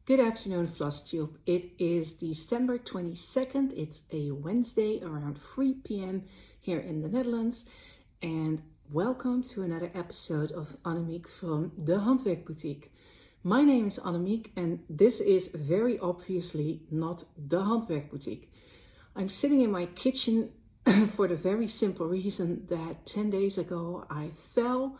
Good afternoon, Flosstube. It is December 22nd. It's a Wednesday around 3 p.m. here in the Netherlands. And welcome to another episode of Annemiek from the Handwerk Boetiek. My name is Annemiek and this is very obviously not the Handwerk Boetiek. I'm sitting in my kitchen for the very simple reason that 10 days ago I fell.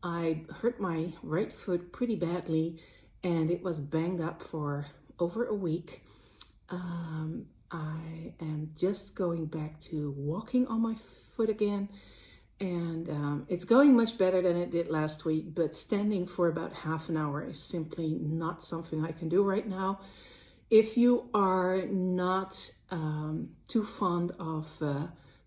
I hurt my right foot pretty badly. And it was banged up for over a week. I am just going back to walking on my foot again. And it's going much better than it did last week. But standing for about half an hour is simply not something I can do right now. If you are not too fond of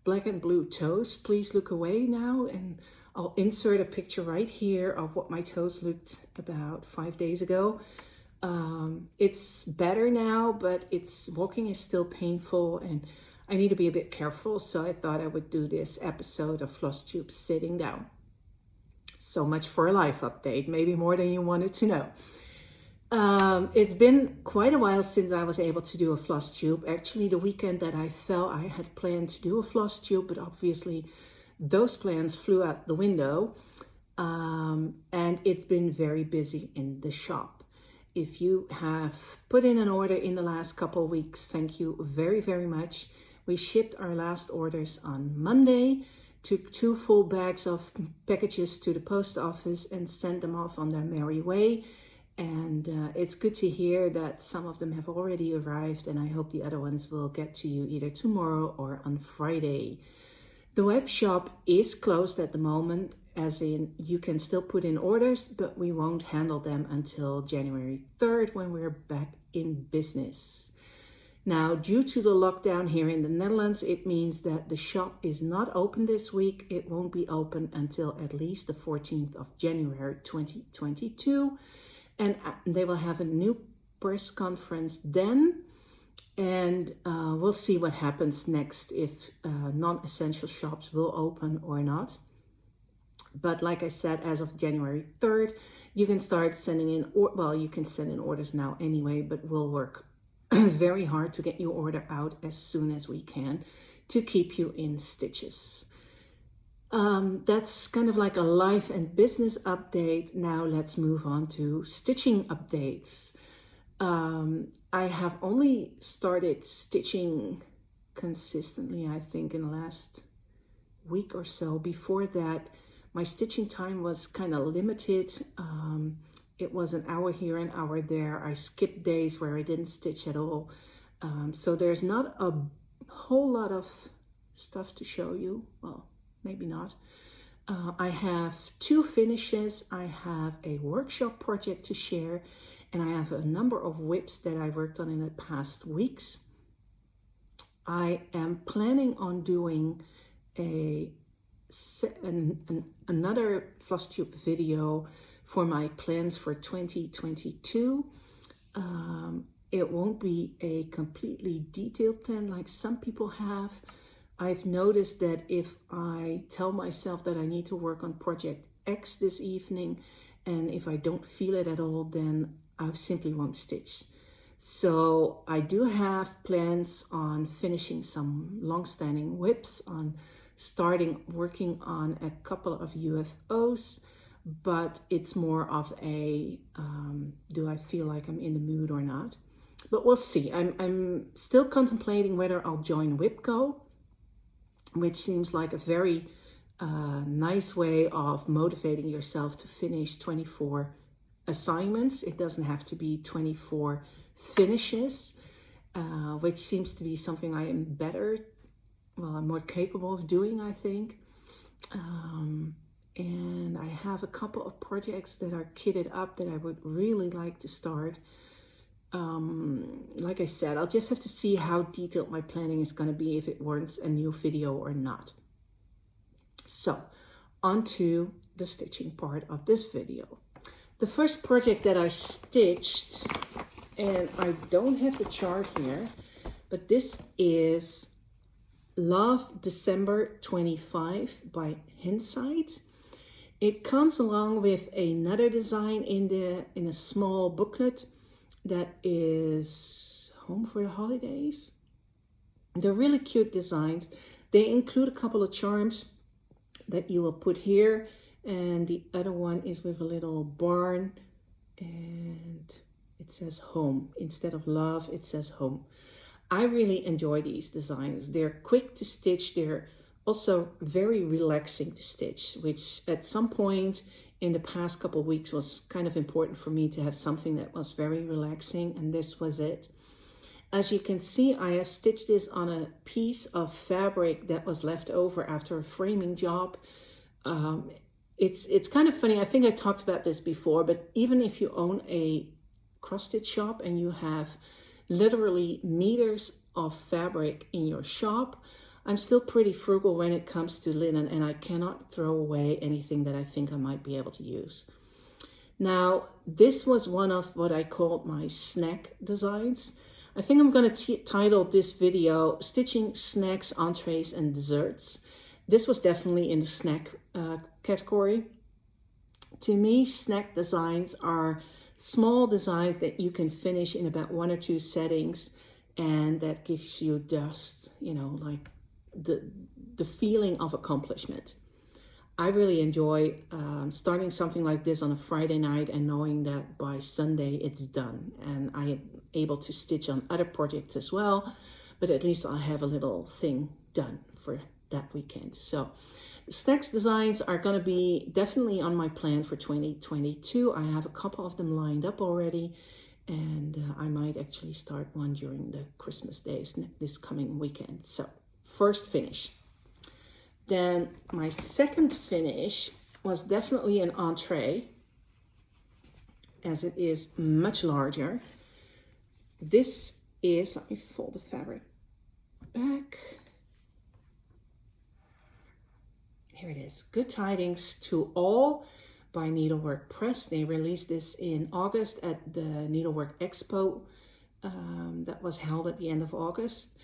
black and blue toes, please look away now. And I'll insert a picture right here of what my toes looked about 5 days ago. It's better now, but walking is still painful and I need to be a bit careful. So I thought I would do this episode of Flosstube sitting down. So much for a life update, maybe more than you wanted to know. It's been quite a while since I was able to do a Flosstube. Actually, the weekend that I fell, I had planned to do a Flosstube, but obviously those plans flew out the window, and it's been very busy in the shop. If you have put in an order in the last couple of weeks, thank you very, very much. We shipped our last orders on Monday, took 2 full bags of packages to the post office and sent them off on their merry way. And it's good to hear that some of them have already arrived, and I hope the other ones will get to you either tomorrow or on Friday. The web shop is closed at the moment, as in you can still put in orders, but we won't handle them until January 3rd when we're back in business. Now, due to the lockdown here in the Netherlands, it means that the shop is not open this week. It won't be open until at least the 14th of January 2022. And they will have a new press conference then. And we'll see what happens next, if non-essential shops will open or not. But like I said, as of January 3rd, you can start sending in, you can send in orders now anyway, but we'll work very hard to get your order out as soon as we can to keep you in stitches. That's kind of like a life and business update. Now let's move on to stitching updates. I have only started stitching consistently, I think, in the last week or so. Before that, my stitching time was kind of limited. It was an hour here, an hour there. I skipped days where I didn't stitch at all. So there's not a whole lot of stuff to show you. Well, maybe not. I have 2 finishes. I have a workshop project to share. And I have a number of whips that I worked on in the past weeks. I am planning on doing another Flosstube video for my plans for 2022. It won't be a completely detailed plan like some people have. I've noticed that if I tell myself that I need to work on project X this evening, and if I don't feel it at all, then I simply won't stitch. So I do have plans on finishing some long-standing whips, on starting working on a couple of UFOs, but it's more of a, do I feel like I'm in the mood or not? But we'll see. I'm still contemplating whether I'll join WhipGo, which seems like a very nice way of motivating yourself to finish 24 assignments. It doesn't have to be 24 finishes, which seems to be something I am I'm more capable of doing, I think. And I have a couple of projects that are kitted up that I would really like to start. Like I said, I'll just have to see how detailed my planning is going to be, if it warrants a new video or not. So, on to the stitching part of this video. The first project that I stitched, and I don't have the chart here, but this is Love December 25 by Hindsight. It comes along with another design in a small booklet, that is Home for the Holidays. They're really cute designs. They include a couple of charms that you will put here, and the other one is with a little barn, and it says home. Instead of love, it says home. I really enjoy these designs. They're quick to stitch. They're also very relaxing to stitch, which at some point in the past couple of weeks was kind of important for me to have something that was very relaxing, and this was it. As you can see, I have stitched this on a piece of fabric that was left over after a framing job. It's kind of funny. I think I talked about this before, but even if you own a cross-stitch shop and you have literally meters of fabric in your shop, I'm still pretty frugal when it comes to linen, and I cannot throw away anything that I think I might be able to use. Now, this was one of what I called my snack designs. I think I'm going to title this video Stitching Snacks, Entrees and Desserts. This was definitely in the snack category. To me, snack designs are small designs that you can finish in about 1 or 2 settings, and that gives you just, you know, like the feeling of accomplishment. I really enjoy starting something like this on a Friday night and knowing that by Sunday it's done, and I am able to stitch on other projects as well, but at least I have a little thing done for that weekend. So snacks designs are going to be definitely on my plan for 2022. I have a couple of them lined up already, and I might actually start one during the Christmas days this coming weekend. So first finish. Then my second finish was definitely an entree, as it is much larger. This is, let me fold the fabric back. Here it is. Good Tidings to All by Needlework Press. They released this in August at the Needlework Expo that was held at the end of August.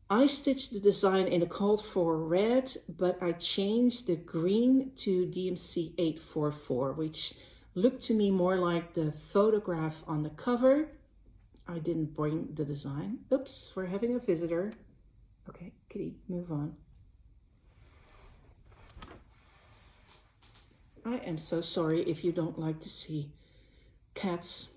I stitched the design in a called for red, but I changed the green to DMC 844, which looked to me more like the photograph on the cover. I didn't bring the design. Oops, we're having a visitor. Okay, kitty, move on. I am so sorry if you don't like to see cats,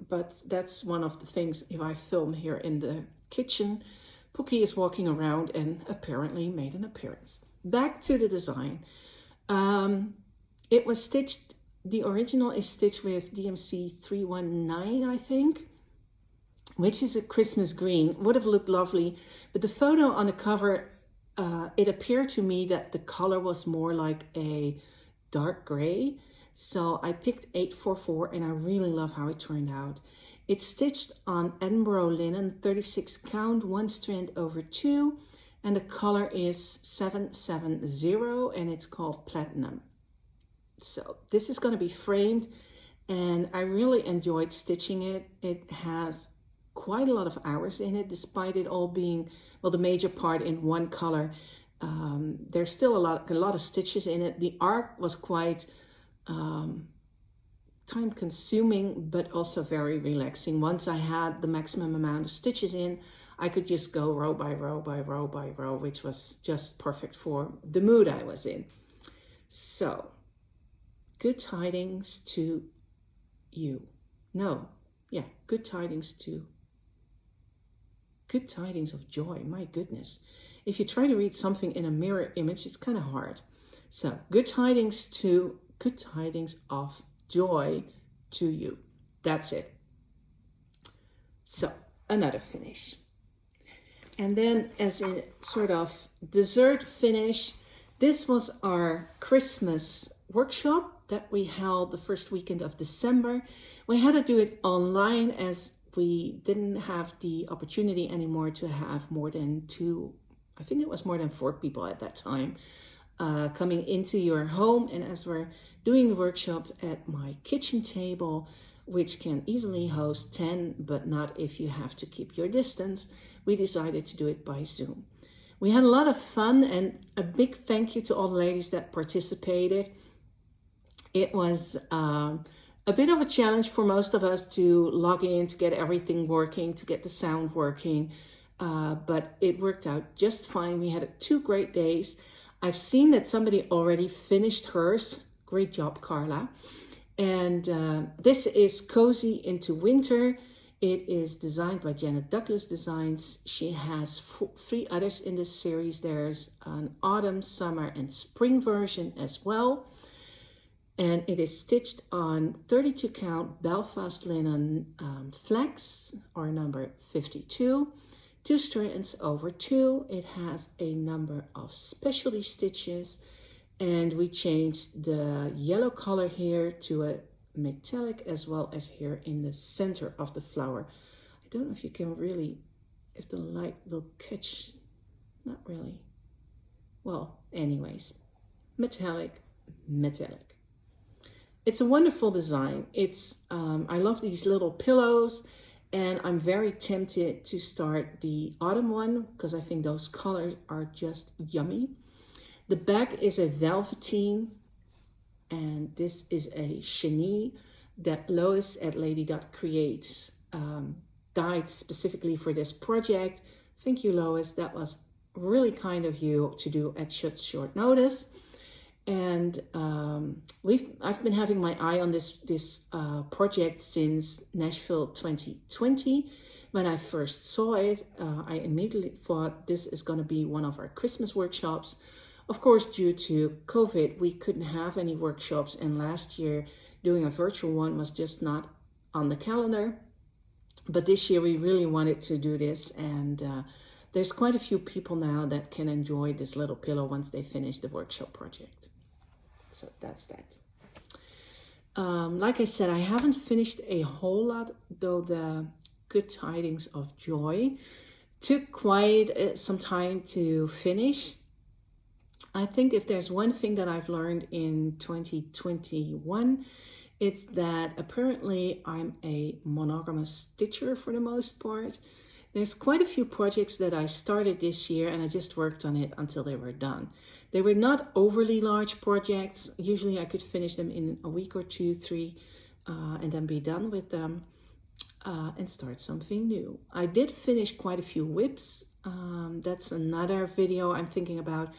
but that's one of the things if I film here in the kitchen. Pookie is walking around and apparently made an appearance. Back to the design. It was stitched, the original is stitched with DMC 319, I think, which is a Christmas green. Would have looked lovely, but the photo on the cover, it appeared to me that the color was more like a dark gray. So I picked 844 and I really love how it turned out. It's stitched on Edinburgh linen, 36 count, 1 strand over 2, and the color is 770, and it's called Platinum. So this is going to be framed, and I really enjoyed stitching it. It has quite a lot of hours in it, despite it all being, well, the major part in one color. There's still a lot of stitches in it. The art was quite time consuming, but also very relaxing. Once I had the maximum amount of stitches in, I could just go row by row by row by row, which was just perfect for the mood I was in. So, good tidings to you. Good tidings of joy. My goodness. If you try to read something in a mirror image, it's kind of hard. So, good tidings of joy to you. That's it. So, another finish. And then as a sort of dessert finish, this was our Christmas workshop that we held the first weekend of December. We had to do it online as we didn't have the opportunity anymore to have more than 4 people at that time coming into your home. And as we're doing the workshop at my kitchen table, which can easily host 10, but not if you have to keep your distance, we decided to do it by Zoom. We had a lot of fun, and a big thank you to all the ladies that participated. It was A bit of a challenge for most of us to log in, to get everything working, to get the sound working, but it worked out just fine. We had 2 great days. I've seen that somebody already finished hers. Great job, Carla. And this is Cozy into Winter. It is designed by Jeannette Douglas Designs. She has 3 others in this series. There's an autumn, summer, and spring version as well. And it is stitched on 32 count Belfast linen flax, or number 52, 2 strands over 2. It has a number of specialty stitches, and we changed the yellow color here to a metallic, as well as here in the center of the flower. I don't know if you can really, if the light will catch, not really. Well, anyways, metallic. It's a wonderful design. It's I love these little pillows, and I'm very tempted to start the autumn one because I think those colors are just yummy. The back is a velveteen, and this is a chenille that Lois at Lady Dot Creates dyed specifically for this project. Thank you, Lois. That was really kind of you to do at such short notice. And I've been having my eye on this project since Nashville 2020. When I first saw it, I immediately thought this is going to be one of our Christmas workshops. Of course, due to COVID, we couldn't have any workshops, and last year doing a virtual one was just not on the calendar. But this year we really wanted to do this, and there's quite a few people now that can enjoy this little pillow once they finish the workshop project. So that's that. Like I said, I haven't finished a whole lot, though the good tidings of joy took quite some time to finish. I think if there's one thing that I've learned in 2021, it's that apparently I'm a monogamous stitcher for the most part. There's quite a few projects that I started this year and I just worked on it until they were done. They were not overly large projects. Usually I could finish them in a week or 2, 3, and then be done with them and start something new. I did finish quite a few whips. That's another video I'm thinking about.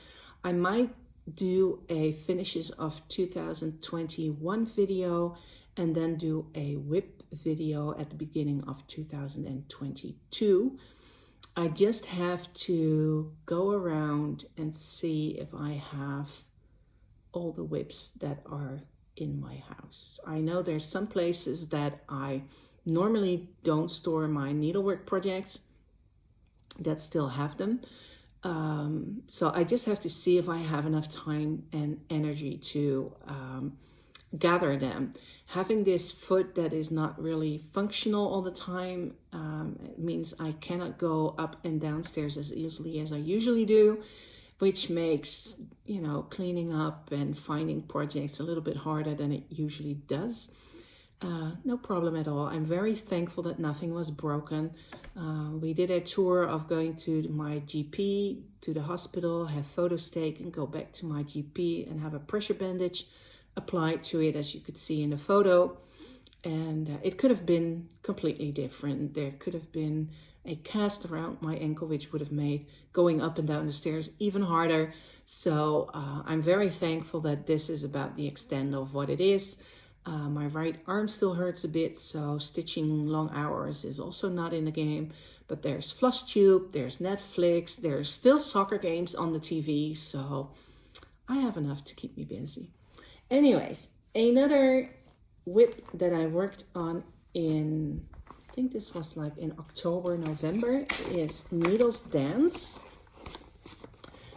I might do a finishes of 2021 video and then do a whip video at the beginning of 2022. I just have to go around and see if I have all the whips that are in my house. I know there's some places that I normally don't store my needlework projects that still have them. So I just have to see if I have enough time and energy to gather them. Having this foot that is not really functional all the time it means I cannot go up and downstairs as easily as I usually do, which makes, cleaning up and finding projects a little bit harder than it usually does. No problem at all. I'm very thankful that nothing was broken. We did a tour of going to my GP, to the hospital, have photos taken, go back to my GP and have a pressure bandage applied to it, as you could see in the photo. And it could have been completely different. There could have been a cast around my ankle, which would have made going up and down the stairs even harder. So I'm very thankful that this is about the extent of what it is. My right arm still hurts a bit, so stitching long hours is also not in the game. But there's Flosstube, there's Netflix, there's still soccer games on the TV, so I have enough to keep me busy. Anyways, another whip that I worked on in, I think this was like in October, November, is Needles Dance.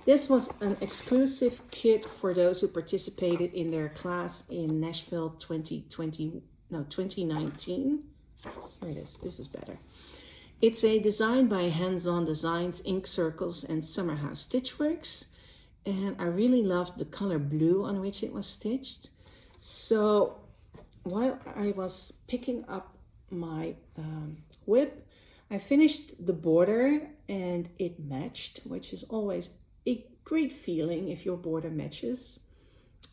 This was an exclusive kit for those who participated in their class in Nashville 2019. Here it is. This is better. It's a design by Hands-On Designs, Ink Circles, and Summerhouse Stitchworks. And I really loved the color blue on which it was stitched. So while I was picking up my whip, I finished the border and it matched, which is always a great feeling if your border matches.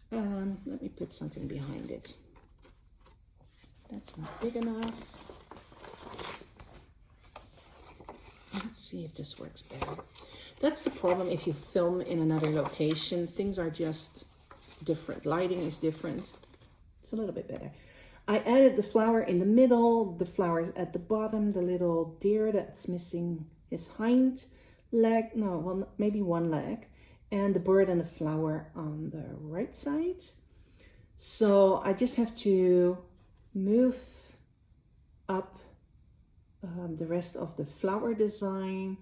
Let me put something behind it. That's not big enough. Let's see if this works better. That's the problem if you film in another location. Things are just different. Lighting is different. It's a little bit better. I added the flower in the middle, the flowers at the bottom, the little deer that's missing his hind leg. No, well, maybe one leg. And the bird and the flower on the right side. So I just have to move up the rest of the flower design.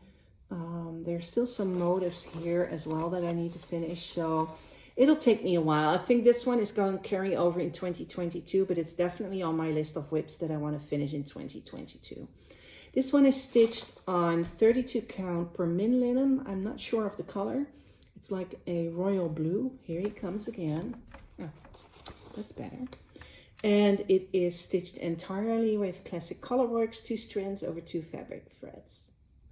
There's still some motifs here as well that I need to finish, so it'll take me a while. I think this one is going to carry over in 2022, but it's definitely on my list of whips that I want to finish in 2022. This one is stitched on 32 count Permin linen. I'm not sure of the color. It's like a royal blue. Here he comes again. Oh, that's better. And it is stitched entirely with classic colorworks, 2 strands over 2 fabric threads.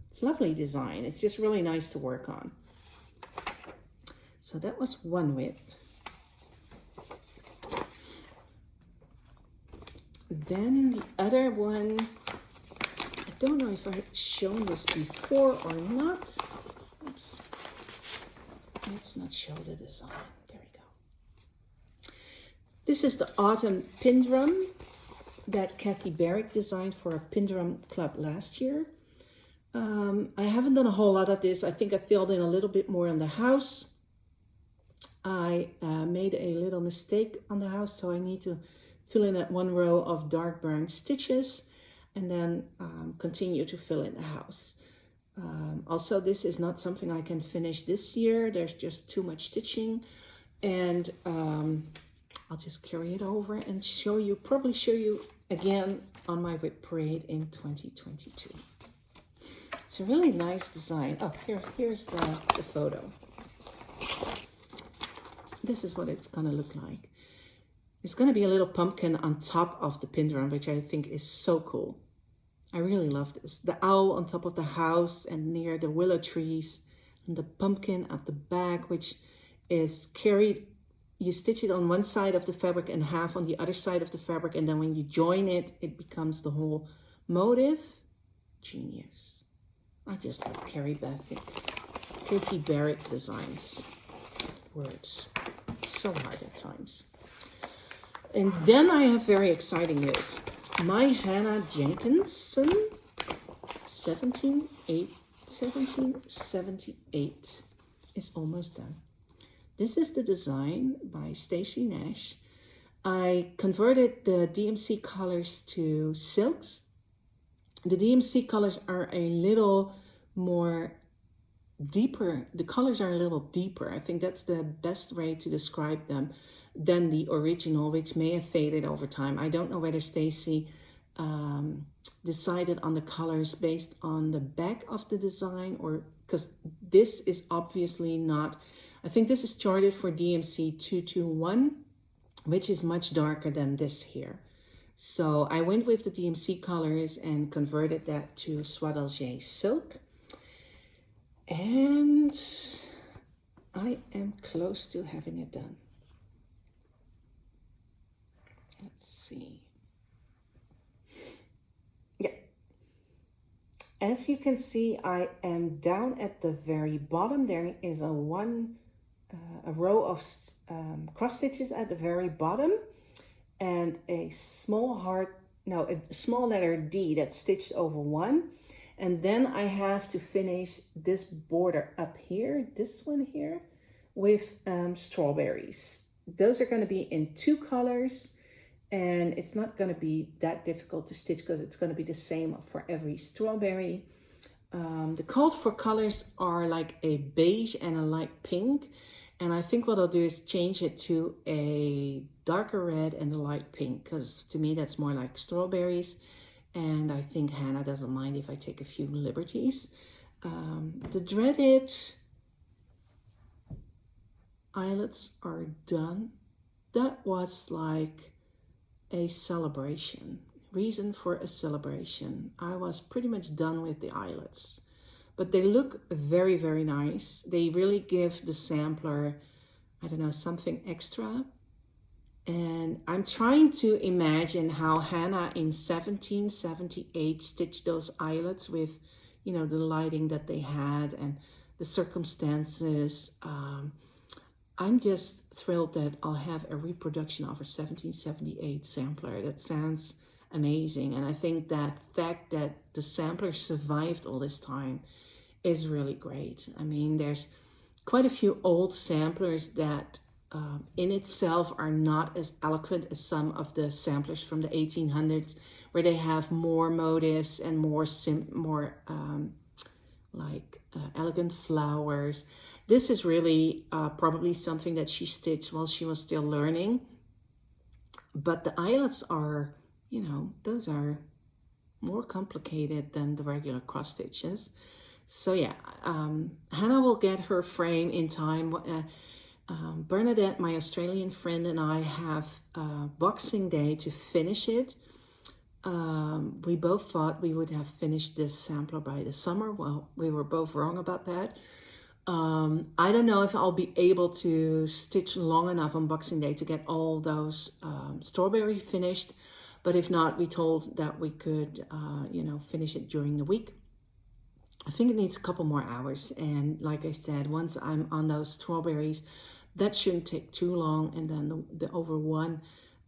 It's a lovely design. It's just really nice to work on. So that was one whip. Then the other one, I don't know if I've shown this before or not. Oops. Let's not show the design. There we go. This is the autumn pin drum that Kathy Barrick designed for a pin drum club last year. I haven't done a whole lot of this. I think I filled in a little bit more on the house. I made a little mistake on the house, so I need to fill in that 1 row of dark brown stitches and then continue to fill in the house. Also, this is not something I can finish this year. There's just too much stitching, and I'll just carry it over and probably show you again on my whip parade in 2022. It's a really nice design. Oh, here's the photo. This is what it's gonna look like. There's gonna be a little pumpkin on top of the pin drum, which I think is so cool. I really love this. The owl on top of the house and near the willow trees, and the pumpkin at the back, which is carried. You stitch it on one side of the fabric and half on the other side of the fabric, and then when you join it, it becomes the whole motif. Genius. I just love Katie Barrick designs. Words. So hard at times. And then I have very exciting news. My Hannah Jenkinson 1778 is almost done. This is the design by Stacy Nash. I converted the DMC colors to silks. The DMC colors are a little more deeper. The colors are a little deeper. I think that's the best way to describe them than the original, which may have faded over time. I don't know whether Stacy decided on the colors based on the back of the design, or because this is obviously not. I think this is charted for DMC 221, which is much darker than this here. So I went with the DMC colors and converted that to Soie d'Alger silk. And I am close to having it done. Let's see. Yeah. As you can see, I am down at the very bottom. There is a row of cross stitches at the very bottom, and a small letter D that's stitched over one. And then I have to finish this border up here, this one here, with strawberries. Those are going to be in 2 colors, and it's not going to be that difficult to stitch because it's going to be the same for every strawberry. The called for colors are like a beige and a light pink. And I think what I'll do is change it to a darker red and a light pink, because to me that's more like strawberries. And I think Hannah doesn't mind if I take a few liberties. The dreaded eyelets are done. That was like a celebration, reason for a celebration. I was pretty much done with the eyelets. But they look very, very nice. They really give the sampler, I don't know, something extra. And I'm trying to imagine how Hannah in 1778 stitched those eyelets with, you know, the lighting that they had and the circumstances. I'm just thrilled that I'll have a reproduction of her 1778 sampler. That sounds amazing. And I think that fact that the sampler survived all this time is really great. I mean, there's quite a few old samplers that in itself are not as eloquent as some of the samplers from the 1800s, where they have more motifs and more elegant flowers. This is really probably something that she stitched while she was still learning. But the eyelets are, you know, those are more complicated than the regular cross stitches. So yeah, Hannah will get her frame in time. Bernadette, my Australian friend, and I have Boxing Day to finish it. We both thought we would have finished this sampler by the summer. Well, we were both wrong about that. I don't know if I'll be able to stitch long enough on Boxing Day to get all those strawberry finished. But if not, we told that we could, you know, finish it during the week. I think it needs a couple more hours. And like I said, once I'm on those strawberries, that shouldn't take too long. And then the over 1D,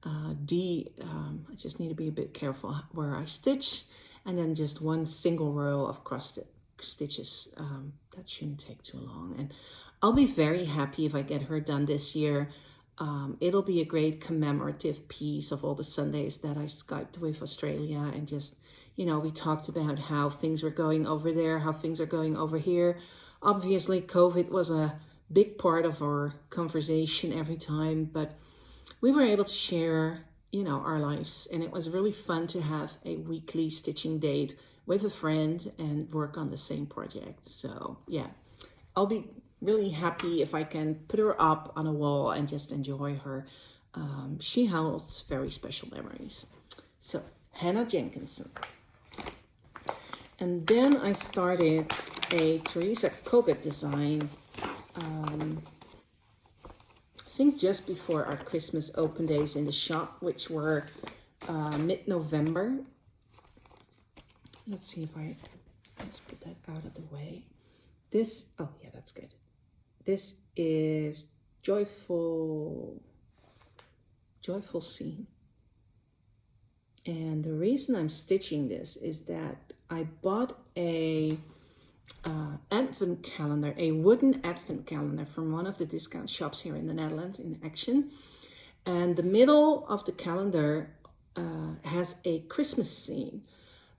I just need to be a bit careful where I stitch. And then just one single row of cross stitches. That shouldn't take too long. And I'll be very happy if I get her done this year. It'll be a great commemorative piece of all the Sundays that I Skyped with Australia, and just, you know, we talked about how things were going over there, how things are going over here. Obviously, COVID was a big part of our conversation every time, but we were able to share, you know, our lives. And it was really fun to have a weekly stitching date with a friend and work on the same project. So yeah, I'll be really happy if I can put her up on a wall and just enjoy her. She holds very special memories. So Hannah Jenkinson. And then I started a Teresa Coby design, I think just before our Christmas open days in the shop, which were mid-November. Let's see if let's put that out of the way. This, oh yeah, that's good. This is Joyful Scene. And the reason I'm stitching this is that I bought a advent calendar, a wooden advent calendar from one of the discount shops here in the Netherlands, in Action. And the middle of the calendar has a Christmas scene,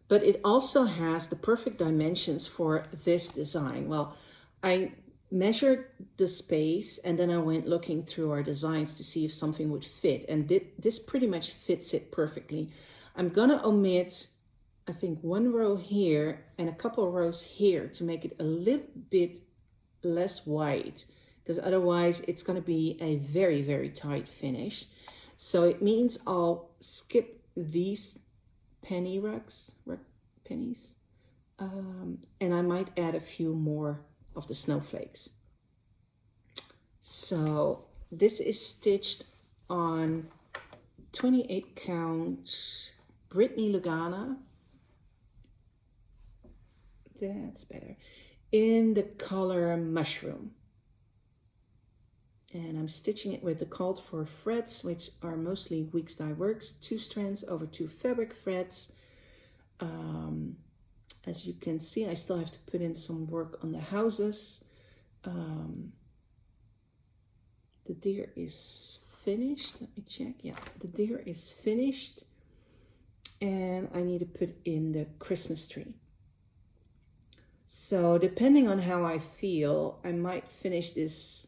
but it also has the perfect dimensions for this design. Well, I measured the space and then I went looking through our designs to see if something would fit, and this pretty much fits it perfectly. I'm gonna omit, I think, one row here and a couple of rows here to make it a little bit less wide, because otherwise it's going to be a very, very tight finish. So it means I'll skip these pennies, and I might add a few more of the snowflakes. So this is stitched on 28 count Brittany Lugana. That's better. In the color Mushroom. And I'm stitching it with the called for threads, which are mostly Weeks Dye Works, 2 strands over 2 fabric threads. As you can see, I still have to put in some work on the houses. The deer is finished. Let me check. Yeah, the deer is finished. And I need to put in the Christmas tree. So depending on how I feel, I might finish this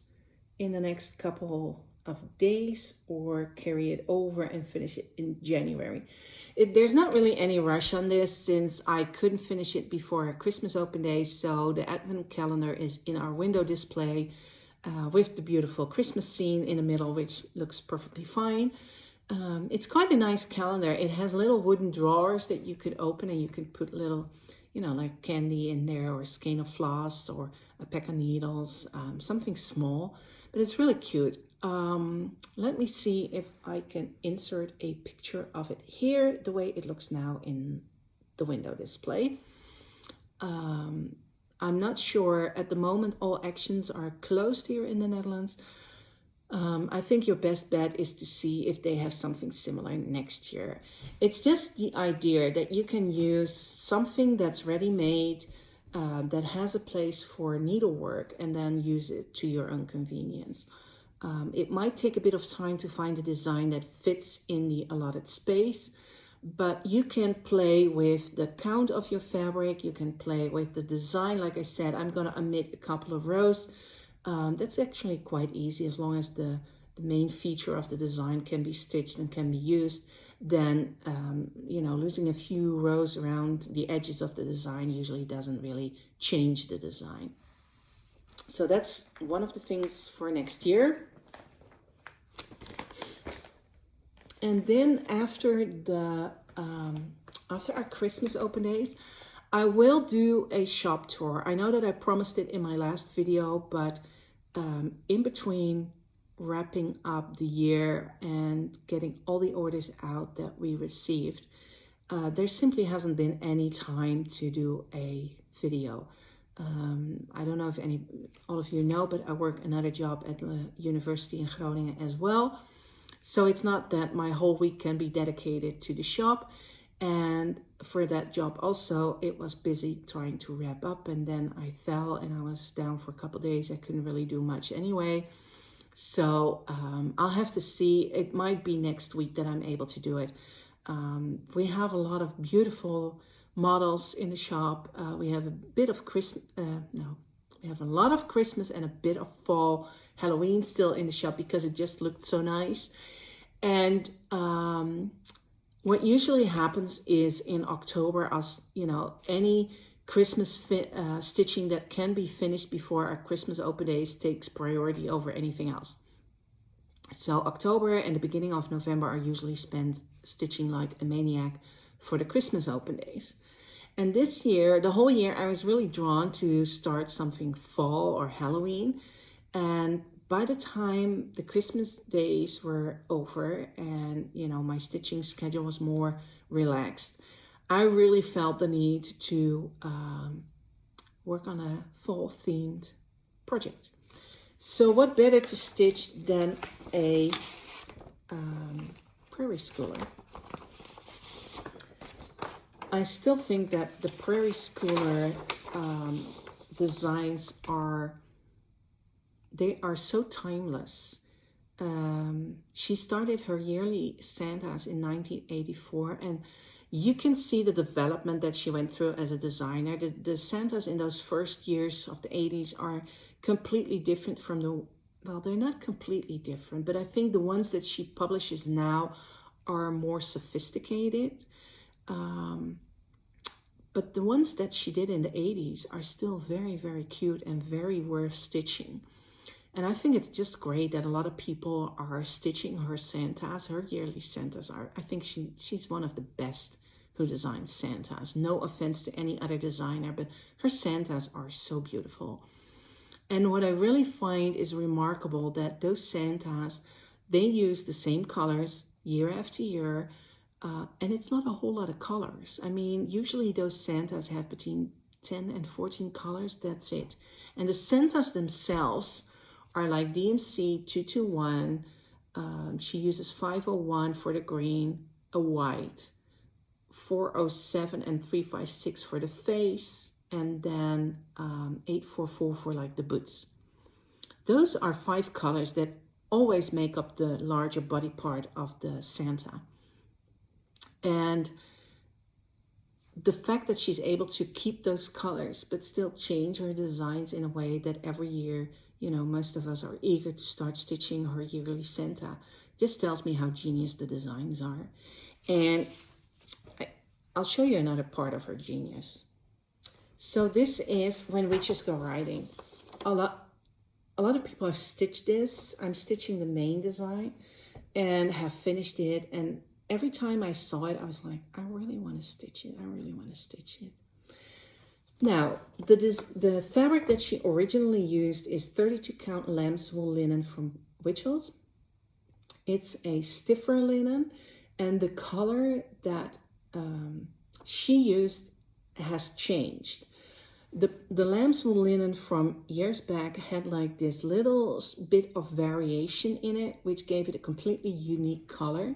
in the next couple of days or carry it over and finish it in January. There's not really any rush on this since I couldn't finish it before our Christmas open days. So the advent calendar is in our window display with the beautiful Christmas scene in the middle, which looks perfectly fine. It's quite a nice calendar. It has little wooden drawers that you could open and you could put little, you know, like candy in there or a skein of floss or a pack of needles, something small, but it's really cute. Let me see if I can insert a picture of it here, the way it looks now in the window display. I'm not sure. At the moment, all actions are closed here in the Netherlands. I think your best bet is to see if they have something similar next year. It's just the idea that you can use something that's ready-made, that has a place for needlework, and then use it to your own convenience. It might take a bit of time to find a design that fits in the allotted space, but you can play with the count of your fabric. You can play with the design. Like I said, I'm going to omit a couple of rows. That's actually quite easy as long as the main feature of the design can be stitched and can be used. Then, losing a few rows around the edges of the design usually doesn't really change the design. So that's one of the things for next year. And then after our Christmas open days, I will do a shop tour. I know that I promised it in my last video, but in between wrapping up the year and getting all the orders out that we received, there simply hasn't been any time to do a video. I don't know if all of you know, but I work another job at the university in Groningen as well. So it's not that my whole week can be dedicated to the shop. And for that job also, it was busy trying to wrap up. And then I fell and I was down for a couple of days. I couldn't really do much anyway. So I'll have to see. It might be next week that I'm able to do it. We have a lot of beautiful models in the shop. We have a bit of Christmas. We have a lot of Christmas and a bit of fall, Halloween still in the shop because it just looked so nice. And what usually happens is in October, any Christmas stitching that can be finished before our Christmas open days takes priority over anything else. So October and the beginning of November are usually spent stitching like a maniac for the Christmas open days. And this year, the whole year, I was really drawn to start something fall or Halloween. And by the time the Christmas days were over and, my stitching schedule was more relaxed, I really felt the need to work on a fall-themed project. So what better to stitch than a prairie schooler? I still think that the prairie schooler designs are so timeless. She started her yearly Santas in 1984, and you can see the development that she went through as a designer. The Santas in those first years of the 80s are completely different from they're not completely different, but I think the ones that she publishes now are more sophisticated. But the ones that she did in the 80s are still very, very cute and very worth stitching. And I think it's just great that a lot of people are stitching her Santas. Her yearly Santas I think she's one of the best who designs Santas. No offense to any other designer, but her Santas are so beautiful. And what I really find is remarkable that those Santas, they use the same colors year after year. And it's not a whole lot of colors. I mean, usually those Santas have between 10 and 14 colors. That's it. And the Santas themselves are like DMC 221. She uses 501 for the green, a white, 407 and 356 for the face, and then 844 for like the boots. Those are 5 colors that always make up the larger body part of the Santa. And the fact that she's able to keep those colors but still change her designs in a way that every year, most of us are eager to start stitching her yearly Santa, just tells me how genius the designs are. And I'll show you another part of her genius. So this is When Witches Go Riding. A lot of people have stitched this. I'm stitching the main design and have finished it, and every time I saw it, I was like, I really want to stitch it. I really want to stitch it. Now, the fabric that she originally used is 32 count lamb's wool linen from Witchold. It's a stiffer linen, and the color that she used has changed. The lambswool linen from years back had like this little bit of variation in it, which gave it a completely unique color.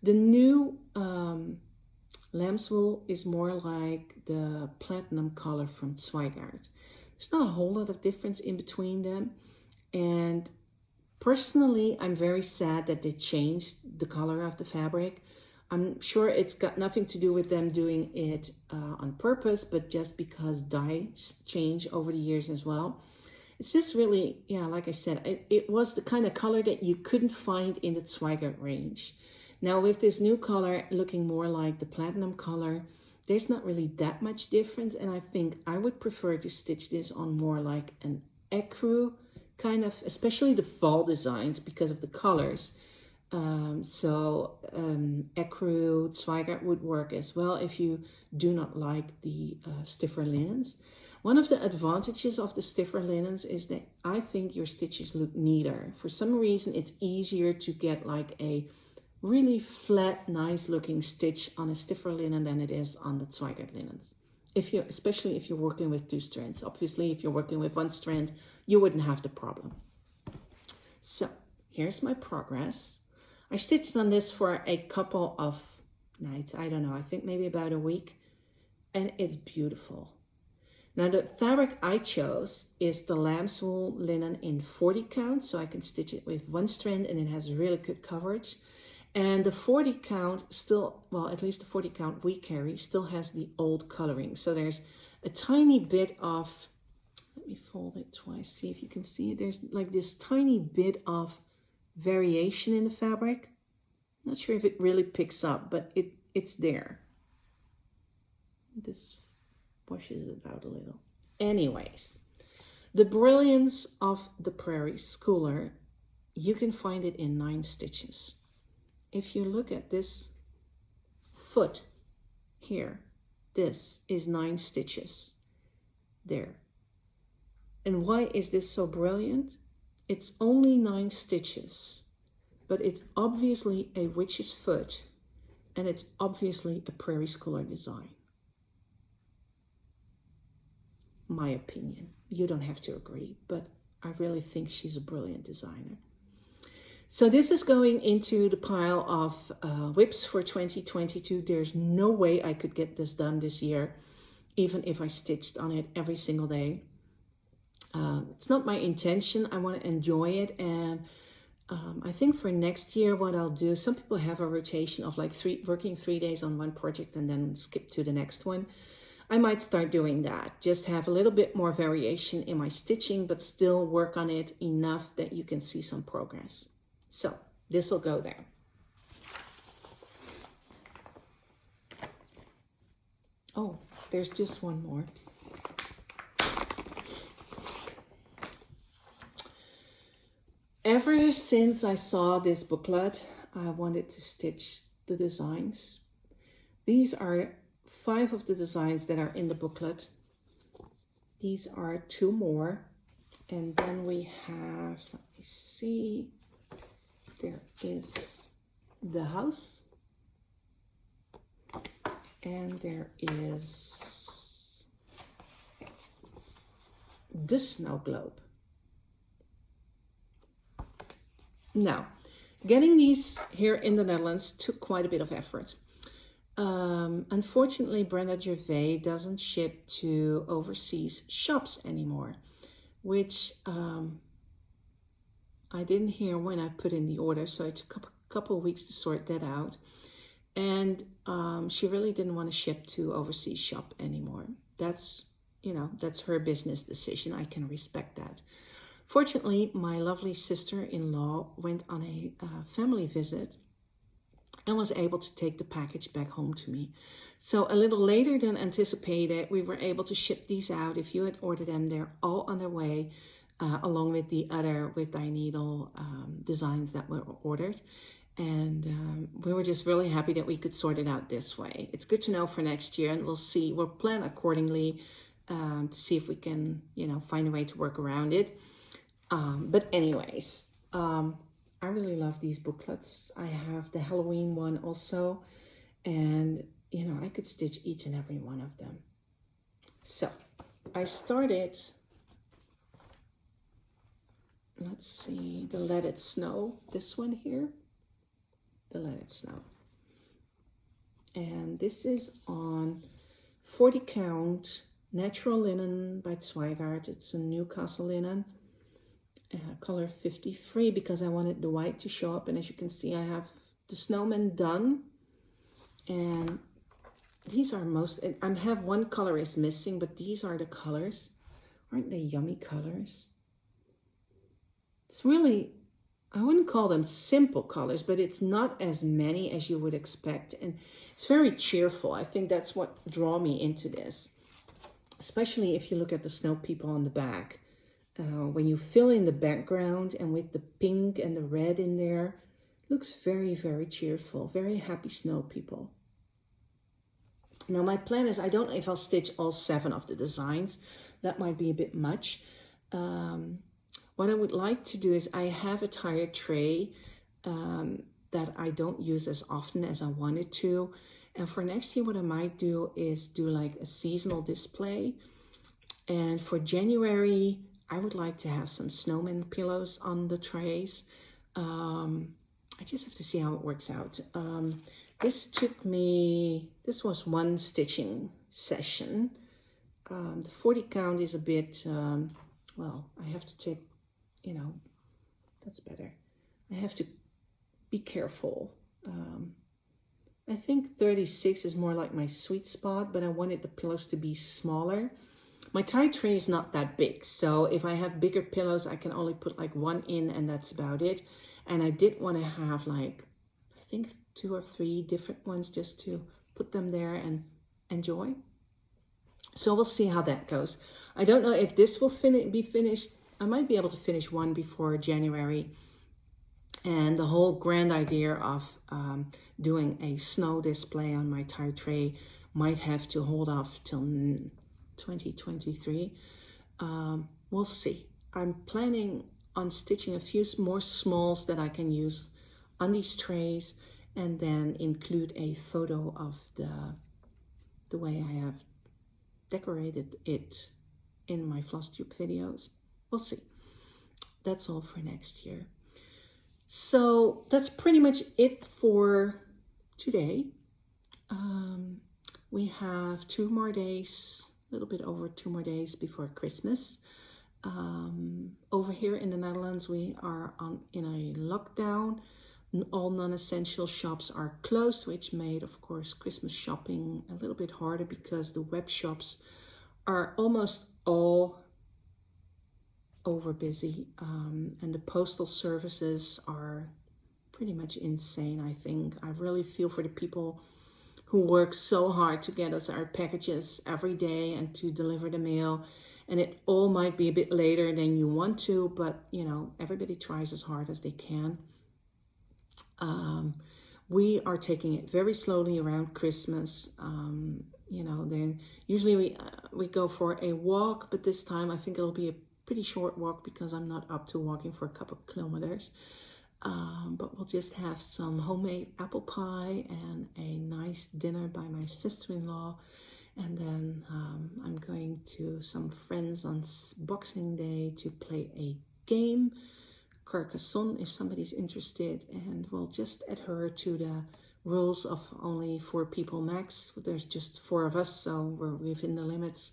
The new lambswool is more like the platinum color from Zweigart. There's not a whole lot of difference in between them. And personally, I'm very sad that they changed the color of the fabric. I'm sure it's got nothing to do with them doing it on purpose, but just because dyes change over the years as well. It's just really, yeah, like I said, it was the kind of color that you couldn't find in the Zweigart range. Now with this new color looking more like the platinum color, there's not really that much difference. And I think I would prefer to stitch this on more like an ecru kind of, especially the fall designs because of the colors. Ecru, Zweigart would work as well if you do not like the stiffer linens. One of the advantages of the stiffer linens is that I think your stitches look neater. For some reason, it's easier to get like a really flat, nice looking stitch on a stiffer linen than it is on the Zweigart linens. Especially if you're working with 2 strands. Obviously, if you're working with 1 strand, you wouldn't have the problem. So here's my progress. I stitched on this for a couple of nights. I don't know, I think maybe about a week. And it's beautiful. Now the fabric I chose is the lambswool linen in 40 count. So I can stitch it with 1 strand and it has really good coverage. And the 40 count still, well, at least the 40 count we carry still has the old coloring. So there's a tiny bit of, let me fold it twice, see if you can see it. There's like this tiny bit of variation in the fabric. Not sure if it really picks up, but it's there. This washes it out a little. Anyways, the brilliance of the Prairie Schooler, you can find it in 9 stitches. If you look at this foot here, this is 9 stitches there. And why is this so brilliant? It's only 9 stitches, but it's obviously a witch's foot and it's obviously a Prairie Schooler design. My opinion. You don't have to agree, but I really think she's a brilliant designer. So this is going into the pile of whips for 2022. There's no way I could get this done this year, even if I stitched on it every single day. It's not my intention. I want to enjoy it. And I think for next year, what I'll do, some people have a rotation of like working 3 days on one project and then skip to the next one. I might start doing that. Just have a little bit more variation in my stitching, but still work on it enough that you can see some progress. So this will go there. Oh, there's just one more. Ever since I saw this booklet, I wanted to stitch the designs. These are 5 of the designs that are in the booklet. These are 2 more. And then we have, let me see, there is the house. And there is the snow globe. Now, getting these here in the Netherlands took quite a bit of effort. Unfortunately, Brenda Gervais doesn't ship to overseas shops anymore, which I didn't hear when I put in the order, so it took a couple of weeks to sort that out. And she really didn't want to ship to overseas shop anymore. That's her business decision. I can respect that. Fortunately, my lovely sister-in-law went on a family visit and was able to take the package back home to me. So a little later than anticipated, we were able to ship these out. If you had ordered them, they're all on their way, along with the other with dye needle designs that were ordered. And we were just really happy that we could sort it out this way. It's good to know for next year, and we'll plan accordingly to see if we can, find a way to work around it. But anyways, I really love these booklets. I have the Halloween one also, and you know, I could stitch each and every one of them. So I started, let's see, the Let It Snow, this one here, the Let It Snow. And this is on 40 count natural linen by Zweigart. It's a Newcastle linen, color 53, because I wanted the white to show up. And as you can see, I have the snowman done. And these are most, I have one color is missing, but these are the colors. Aren't they yummy colors? It's really, I wouldn't call them simple colors, but it's not as many as you would expect. And it's very cheerful. I think that's what drew me into this. Especially if you look at the snow people on the back. When you fill in the background and with the pink and the red in there, looks very, very cheerful. Very happy snow people. Now my plan is, I don't know if I'll stitch all 7 of the designs. That might be a bit much. What I would like to do is, I have a tire tray that I don't use as often as I wanted to. And for next year, what I might do is do like a seasonal display. And for January, I would like to have some snowman pillows on the trays. I just have to see how it works out. This was one stitching session. The 40 count is a bit, well, I have to take, you know, that's better. I have to be careful. I think 36 is more like my sweet spot, but I wanted the pillows to be smaller. My tie tray is not that big, so if I have bigger pillows, I can only put like 1 in, and that's about it. And I did want to have like, I think 2 or 3 different ones just to put them there and enjoy. So we'll see how that goes. I don't know if this will be finished. I might be able to finish one before January. And the whole grand idea of doing a snow display on my tire tray might have to hold off till 2023. We'll see. I'm planning on stitching a few more smalls that I can use on these trays, and then include a photo of the way I have decorated it in my Flosstube videos. We'll see. That's all for next year. So that's pretty much it for today. We have 2 more days, a little bit over 2 more days before Christmas. Over here in the Netherlands, we are in a lockdown. All non-essential shops are closed, which made, of course, Christmas shopping a little bit harder, because the web shops are almost all over busy, and the postal services are pretty much insane, I think. I really feel for the people who work so hard to get us our packages every day and to deliver the mail. And it all might be a bit later than you want to, but you know, everybody tries as hard as they can. We are taking it very slowly around Christmas. You know, then usually we go for a walk, but this time I think it'll be a pretty short walk, because I'm not up to walking for a couple of kilometers. But we'll just have some homemade apple pie and a nice dinner by my sister-in-law. And then I'm going to some friends on Boxing Day to play a game, Carcassonne, if somebody's interested. And we'll just adhere to the rules of only 4 people max. There's just 4 of us, so we're within the limits.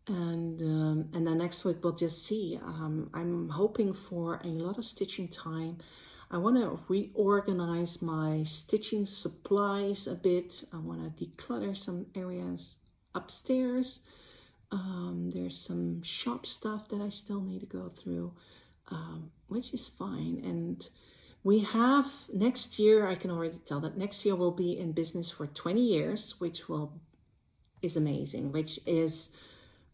And then next week we'll just see. I'm hoping for a lot of stitching time. I want to reorganize my stitching supplies a bit. I want to declutter some areas upstairs. There's some shop stuff that I still need to go through, which is fine. And we have next year, I can already tell that next year we'll be in business for 20 years, which is amazing, which is,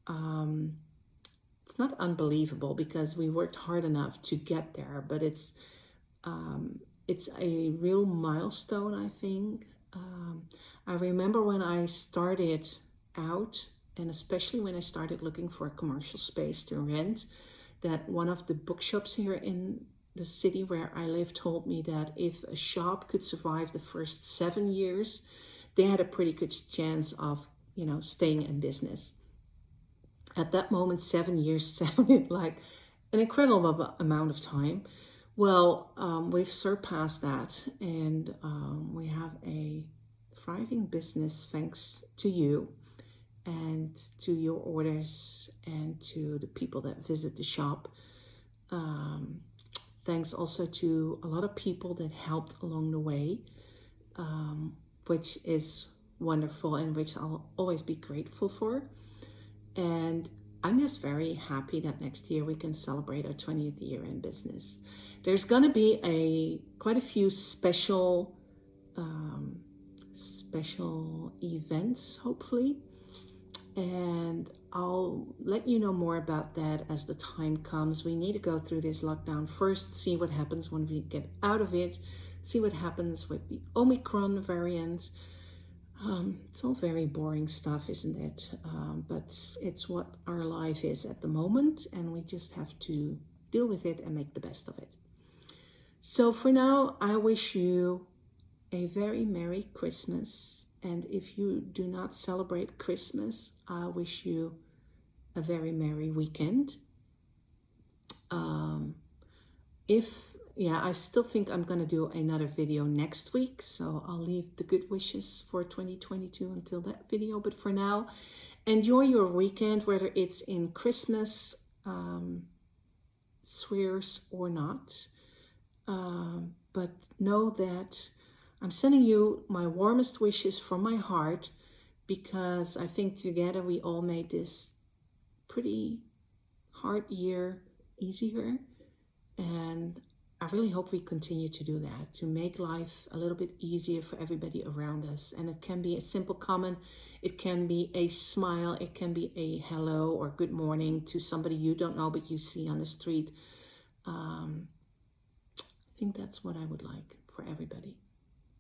it's not unbelievable because we worked hard enough to get there, but it's a real milestone, I think. I remember when I started out, and especially when I started looking for a commercial space to rent, that one of the bookshops here in the city where I live told me that if a shop could survive the first 7 years, they had a pretty good chance of, staying in business. At that moment, 7 years sounded like an incredible amount of time. Well, we've surpassed that, and we have a thriving business thanks to you and to your orders and to the people that visit the shop. Thanks also to a lot of people that helped along the way, which is wonderful and which I'll always be grateful for. And I'm just very happy that next year we can celebrate our 20th year in business. There's going to be quite a few special events, hopefully. And I'll let you know more about that as the time comes. We need to go through this lockdown first, see what happens when we get out of it, see what happens with the Omicron variant. It's all very boring stuff, isn't it? But it's what our life is at the moment, and we just have to deal with it and make the best of it. So for now, I wish you a very Merry Christmas. And if you do not celebrate Christmas, I wish you a very merry weekend. I still think I'm going to do another video next week. So I'll leave the good wishes for 2022 until that video. But for now, enjoy your weekend, whether it's in Christmas spheres or not. But know that I'm sending you my warmest wishes from my heart, because I think together we all made this pretty hard year easier. And I really hope we continue to do that, to make life a little bit easier for everybody around us. And it can be a simple comment, it can be a smile, it can be a hello or good morning to somebody you don't know but you see on the street. I think that's what I would like for everybody.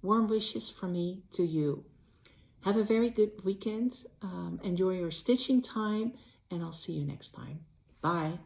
Warm wishes from me to you. Have a very good weekend. Enjoy your stitching time, and I'll see you next time. Bye.